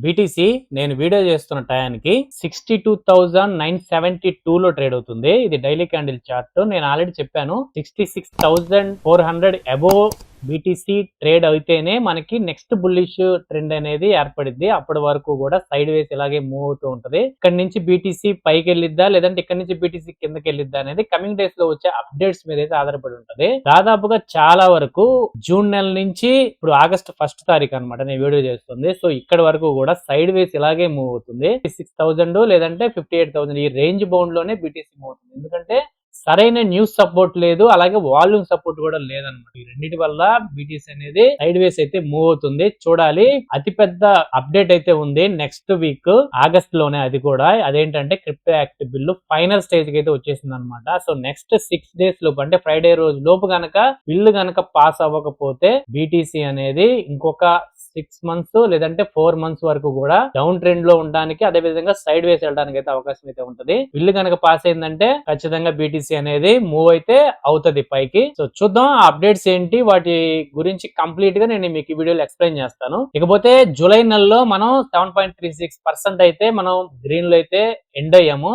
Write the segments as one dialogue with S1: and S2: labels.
S1: BTC నేను video చేస్తున్న టయానికి 62,972 ట్రేడ్ అవుతుంది. ఇది డైలీ క్యాండిల్ చార్ట్. నేను ఆల్రెడీ చెప్పాను 66,400 అబోవ్ బీటీసీ ట్రేడ్ అయితేనే మనకి నెక్స్ట్ బుల్లిష్ ట్రెండ్ అనేది ఏర్పడిద్ది. అప్పటి వరకు కూడా సైడ్ వేస్ ఇలాగే మూవ్ అవుతూ ఉంటది. ఇక్కడ నుంచి బీటీసీ పైకి వెళ్ళిద్దా లేదంటే ఇక్కడ నుంచి బీటీసీ కిందకి వెళ్ళిద్దా అనేది కమింగ్ డేస్ లో వచ్చే అప్డేట్స్ మీద అయితే ఆధారపడి ఉంటది. దాదాపుగా చాలా వరకు జూన్ నెల నుంచి ఇప్పుడు ఆగస్ట్ 1 తారీఖు అనమాట నేను వీడియో చేస్తుంది. సో ఇక్కడ వరకు కూడా సైడ్ వేస్ ఇలాగే మూవ్ అవుతుంది. 6,000 లేదంటే 58,000 ఈ రేంజ్ బౌండ్ లోనే బీటీసీ మూవ్ అవుతుంది. ఎందుకంటే సరైన న్యూస్ సపోర్ట్ లేదు, అలాగే వాల్యూమ్ సపోర్ట్ కూడా లేదనమాట. ఈ రెండింటి వల్ల బీటీసీ అనేది సైడ్ వేస్ అయితే మూవ్ అవుతుంది. చూడాలి. అతిపెద్ద అప్డేట్ అయితే ఉంది నెక్స్ట్ వీక్ ఆగస్ట్ లోనే. అది కూడా అదేంటంటే crypto act bill final stage కి అయితే వచ్చేసింది అనమాట. సో నెక్స్ట్ 6 డేస్ లోపు అంటే ఫ్రైడే రోజు లోపు గనక బిల్లు గనక పాస్ అవ్వకపోతే బీటీసీ అనేది ఇంకొక 6 months లేదంటే 4 months వరకు కూడా డౌన్ ట్రెండ్ లో ఉండడానికి, అదే విధంగా సైడ్ వేస్ వెళ్ళడానికి అయితే అవకాశం అయితే ఉంటది. బిల్లు కనుక పాస్ అయిందంటే ఖచ్చితంగా బీటీసీ అనేది మూవ్ అయితే అవుతది పైకి. సో చూద్దాం ఆ అప్డేట్స్ ఏంటి, వాటి గురించి కంప్లీట్ గా నేను మీకు ఈ వీడియోలో ఎక్స్ప్లెయిన్ చేస్తాను. ఇకపోతే జూలై నెలలో మనం 7.36% అయితే మనం గ్రీన్ లో అయితే ఎండ్ అయ్యాము.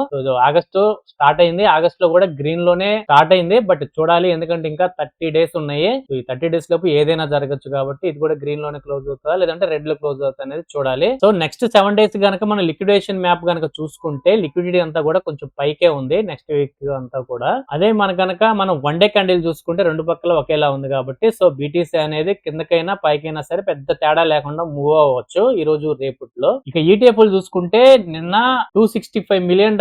S1: ఆగస్టు స్టార్ట్ అయింది, ఆగస్ట్ లో కూడా గ్రీన్ లోనే స్టార్ట్ అయింది. బట్ చూడాలి, ఎందుకంటే ఇంకా 30 డేస్ ఉన్నాయి. ఈ 30 డేస్ లోపు ఏదైనా జరగచ్చు కాబట్టి ఇది కూడా గ్రీన్ లోనే క్లోజ్ అవుతుందా లేదంటే రెడ్ లో క్లోజ్ అవుతుంది అనేది చూడాలి. సో నెక్స్ట్ 7 డేస్ గనక మనం లిక్విడేషన్ మ్యాప్ గనక చూసుకుంటే లిక్విడిటీ అంతా కూడా కొంచెం పైకే ఉంది నెక్స్ట్ వీక్ అంతా కూడా. అదే మన గనక మనం వన్ డే క్యాండిల్ చూసుకుంటే రెండు పక్కల ఒకేలా ఉంది కాబట్టి సో బీటీసీ అనేది కిందకైనా పైకైనా సరే పెద్ద తేడా లేకుండా మూవ్ అవ్వచ్చు ఈ రోజు రేపట్లో. ఇక ఈటీఎఫ్లు చూసుకుంటే నిన్న $265 million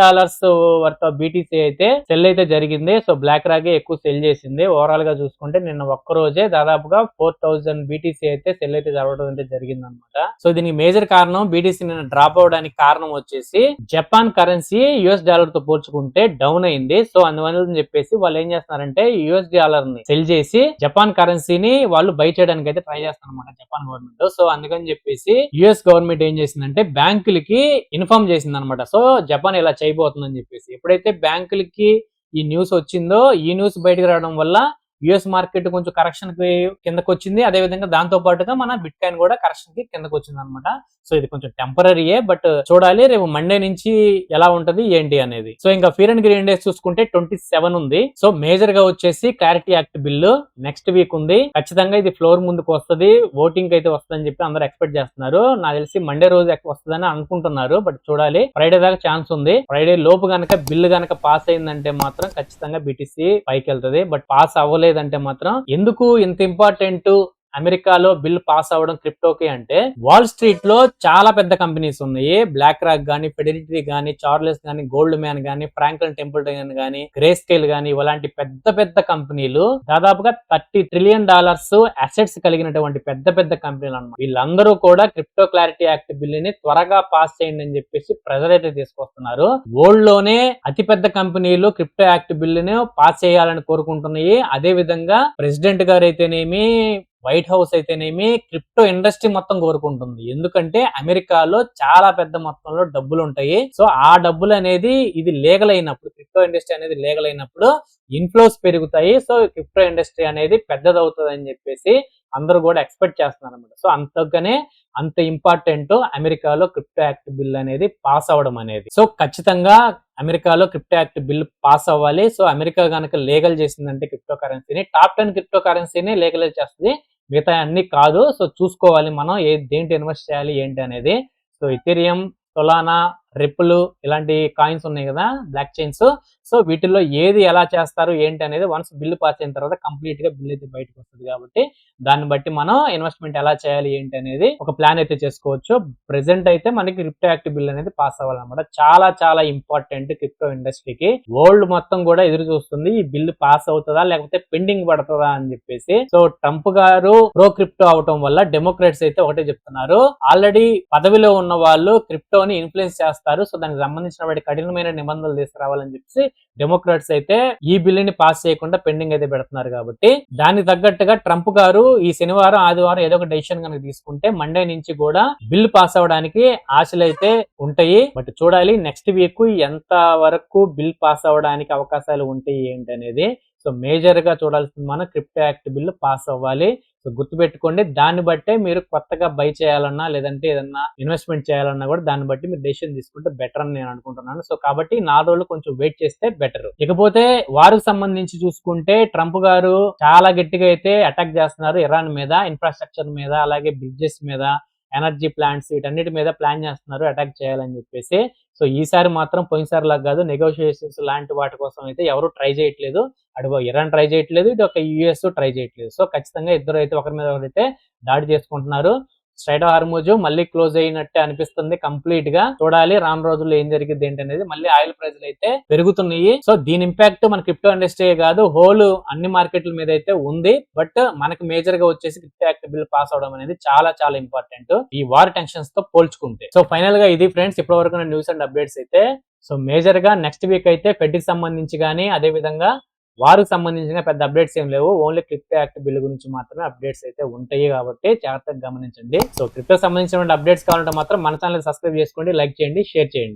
S1: వర్త్ ఆఫ్ బీటీసీ అయితే సెల్ అయితే జరిగింది. సో బ్లాక్ రాగే ఎక్కువ సెల్ చేసింది. ఓవరాల్ గా చూసుకుంటే నిన్న ఒక్క రోజే దాదాపుగా 4,000 బీటీసీ అయితే సెల్ అయితే జరగడం అయితే జరిగింది అనమాట. సో దీనికి మేజర్ కారణం బీటీసీ నిన్న డ్రాప్ అవడానికి కారణం వచ్చేసి జపాన్ కరెన్సీ యుఎస్ డాలర్ తో పోల్చుకుంటే డౌన్ అయింది. సో అందువల్ల చెప్పేసి వాళ్ళు ఏం చేస్తున్నారంటే యుఎస్ డాలర్ ని సెల్ చేసి జపాన్ కరెన్సీని వాళ్ళు బై చేయడానికి అయితే ట్రై చేస్తున్నారు అనమాట జపాన్ గవర్నమెంట్. సో అందుకని చెప్పేసి యుఎస్ గవర్నమెంట్ ఏం చేసిందంటే బ్యాంకులకి ఇన్ఫార్మ్ చేసింది అనమాట. సో జపాన్ ఇలా చేయబోతుందని చెప్పేసి. ఎప్పుడైతే బ్యాంకులకి ఈ న్యూస్ వచ్చిందో, ఈ న్యూస్ బయటకు రావడం వల్ల యుఎస్ మార్కెట్ కొంచెం కరెక్షన్ కి కిందకు వచ్చింది. అదే విధంగా దాంతో పాటుగా మన బిట్ కాయిన్ కూడా కరెక్షన్ కి కిందకు వచ్చింది అనమాట. సో ఇది కొంచెం టెంపరీయే, బట్ చూడాలి రేపు మండే నుంచి ఎలా ఉంటది ఏంటి అనేది. సో ఇంకా ఫియర్ అండ్ గ్రీన్ డేస్ చూసుకుంటే 27 ఉంది. సో మేజర్ గా వచ్చేసి clarity act bill next week ఉంది. ఖచ్చితంగా ఇది ఫ్లోర్ ముందుకు వస్తుంది, ఓటింగ్ అయితే వస్తుందని చెప్పి అందరూ ఎక్స్పెక్ట్ చేస్తున్నారు. నాకు తెలిసి మండే రోజు వస్తుందని అనుకుంటున్నారు, బట్ చూడాలి. ఫ్రైడే దాకా ఛాన్స్ ఉంది. ఫ్రైడే లోపు గనక బిల్లు గనక పాస్ అయిందంటే మాత్రం ఖచ్చితంగా బీటీసీ పైకి వెళ్తుంది. బట్ పాస్ అవ్వలేదంటే మాత్రం ఎందుకు ఇంత ఇంపార్టెంట్ అమెరికాలో బిల్ పాస్ అవ్వడం క్రిప్టోకి అంటే, వాల్ స్ట్రీట్ లో చాలా పెద్ద కంపెనీస్ ఉన్నాయి. బ్లాక్ రాక్ గానీ, ఫెడరిటీ గానీ, చార్లెస్ గానీ, గోల్డ్ మ్యాన్ గానీ, ఫ్రాంక్లిన్ టెంపుల్టన్ గానీ, గ్రే స్కేల్ గానీ, ఇలాంటి పెద్ద పెద్ద కంపెనీలు దాదాపుగా $30 trillion అసెట్స్ కలిగినటువంటి పెద్ద పెద్ద కంపెనీలు అన్నమాట. వీళ్ళందరూ కూడా క్రిప్టో క్లారిటీ యాక్ట్ బిల్ ని త్వరగా పాస్ చేయండి అని చెప్పేసి ప్రెజర్ అయితే తీసుకొస్తున్నారు. వరల్డ్ లోనే అతిపెద్ద కంపెనీలు క్రిప్టో యాక్ట్ బిల్ ని పాస్ చేయాలని కోరుకుంటున్నాయి. అదే విధంగా ప్రెసిడెంట్ గారు అయితేనేమి, వైట్ హౌస్ అయితేనేమి, క్రిప్టో ఇండస్ట్రీ మొత్తం కోరుకుంటుంది. ఎందుకంటే అమెరికాలో చాలా పెద్ద మొత్తంలో డబ్బులు ఉంటాయి. సో ఆ డబ్బులు అనేది ఇది లీగల్ అయినప్పుడు, క్రిప్టో ఇండస్ట్రీ అనేది లీగల్ అయినప్పుడు ఇన్ఫ్లోస్ పెరుగుతాయి. సో క్రిప్టో ఇండస్ట్రీ అనేది పెద్దదవుతుంది అని చెప్పేసి అందరూ కూడా ఎక్స్పెక్ట్ చేస్తున్నారు అనమాట. సో అంతగానే అంత ఇంపార్టెంట్ అమెరికాలో క్రిప్టో యాక్ట్ బిల్ అనేది పాస్ అవ్వడం అనేది. సో ఖచ్చితంగా అమెరికాలో క్రిప్టో యాక్ట్ బిల్ పాస్ అవ్వాలి. సో అమెరికా కనుక లీగల్ చేసిందంటే క్రిప్టో కరెన్సీని, టాప్ 10 క్రిప్టో కరెన్సీని లీగలైజ్ చేస్తుంది, మిగతా అన్ని కాదు. సో చూసుకోవాలి మనం దేంటి ఇన్వెస్ట్ చేయాలి ఏంటి అనేది. సో ఇథీరియం, సొలానా, రిపుల్ ఇలాంటి కాయిన్స్ ఉన్నాయి కదా, బ్లాక్ చైన్స్. సో వీటిల్లో ఏది ఎలా చేస్తారు ఏంటి అనేది వన్స్ బిల్లు పాస్ అయిన తర్వాత కంప్లీట్ గా బిల్ అయితే బయటకు వస్తుంది కాబట్టి దాన్ని బట్టి మనం ఇన్వెస్ట్మెంట్ ఎలా చేయాలి ఏంటి అనేది ఒక ప్లాన్ అయితే చేసుకోవచ్చు. ప్రెసెంట్ అయితే మనకి క్రిప్టో యాక్ట్ బిల్ అనేది పాస్ అవ్వాలన్నమాట. చాలా చాలా ఇంపార్టెంట్ క్రిప్టో ఇండస్ట్రీకి. వరల్డ్ మొత్తం కూడా ఎదురు చూస్తుంది ఈ బిల్లు పాస్ అవుతుందా లేకపోతే పెండింగ్ పడుతుందా అని చెప్పేసి. సో ట్రంప్ గారు ప్రో క్రిప్టో అవటం వల్ల డెమోక్రాట్స్ అయితే ఒకటే చెప్తున్నారు, ఆల్రెడీ పదవిలో ఉన్న వాళ్ళు క్రిప్టోని ఇన్ఫ్లుయెన్స్ చేస్తారు. సో దానికి సంబంధించిన కఠినమైన నిబంధనలు తీసుకురావాలని చెప్పి డెమోక్రాట్స్ అయితే ఈ బిల్లుని పాస్ చేయకుండా పెండింగ్ అయితే పెడుతున్నారు. కాబట్టి దానికి తగ్గట్టుగా ట్రంప్ గారు ఈ శనివారం ఆదివారం ఏదో ఒక డెసిషన్ కనుక తీసుకుంటే మండే నుంచి కూడా బిల్లు పాస్ అవడానికి ఆశలు అయితే ఉంటాయి. బట్ చూడాలి నెక్స్ట్ వీక్ ఎంత వరకు బిల్ పాస్ అవడానికి అవకాశాలు ఉంటాయి ఏంటి అనేది. సో మేజర్ గా చూడాల్సింది మనం క్రిప్టో యాక్ట్ బిల్లు పాస్ అవ్వాలి. సో గుర్తుపెట్టుకోండి. దాన్ని బట్టే మీరు కొత్తగా బై చేయాలన్నా, లేదంటే ఏదన్నా ఇన్వెస్ట్‌మెంట్ చేయాలన్నా గూడా దాన్ని బట్టి మీరు డెసిషన్ తీసుకుంటే బెటర్ అని నేను అనుకుంటున్నాను. సో కాబట్టి 4 రోజులు కొంచెం వెయిట్ చేస్తే బెటర్. ఇకపోతే వార్‌కి సంబంధించి చూసుకుంటే ట్రంప్ గారు చాలా గట్టిగా అయితే అటాక్ చేస్తున్నారు ఇరాన్ మీద, ఇన్‌ఫ్రాస్ట్రక్చర్ మీద, అలాగే బ్రిడ్జెస్ మీద, ఎనర్జీ ప్లాంట్స్ వీటన్నిటి మీద ప్లాన్ చేస్తున్నారు అటాక్ చేయాలని చెప్పేసి. సో ఈసారి మాత్రం పోయినసారిలాగా కాదు, నెగోషియేషన్స్ లాంటి వాటి కోసం అయితే ఎవరు ట్రై చేయట్లేదు. అటు ఇరాన్ ట్రై చేయట్లేదు, ఇటు ఒక యూఎస్ ట్రై చేయట్లేదు. సో ఖచ్చితంగా ఇద్దరు అయితే ఒకరి మీద ఒకరైతే దాడి చేసుకుంటున్నారు. స్ట్రైట్ ఆఫ్ హార్ముజ్ మళ్ళీ క్లోజ్ అయినట్టే అనిపిస్తుంది కంప్లీట్ గా. చూడాలి రాను రోజుల్లో ఏం జరిగింది ఏంటనేది. మళ్ళీ ఆయిల్ ప్రైస్లు అయితే పెరుగుతున్నాయి. సో దీని ఇంపాక్ట్ మన క్రిప్టో ఇండస్ట్రీ కాదు, హోల్ అన్ని మార్కెట్ల మీద అయితే ఉంది. బట్ మనకి మేజర్ గా వచ్చేసి క్రిప్టో యాక్ట్ బిల్ పాస్ అవడం అనేది చాలా చాలా ఇంపార్టెంట్ ఈ వార్ టెన్షన్స్ తో పోల్చుకుంటే. సో ఫైనల్ గా ఇది ఫ్రెండ్స్ ఇప్పటి వరకు న్యూస్ అండ్ అప్డేట్స్ అయితే. సో మేజర్ గా నెక్స్ట్ వీక్ అయితే ఫెడ్ కి సంబంధించి కానీ, అదే విధంగా వారికి సంబంధించిన పెద్ద అప్డేట్స్ ఏం లేవు. ఓన్లీ క్రిప్టో యాక్ట్ బిల్ గురించి మాత్రమే అప్డేట్స్ అయితే ఉంటాయి కాబట్టి జాగ్రత్తగా గమనించండి. సో క్రిప్టో సంబంధించిన అప్డేట్స్ కావాలంటే మాత్రం మన ఛానల్ సబ్స్క్రైబ్ చేసుకోండి, లైక్ చేయండి, షేర్ చేయండి.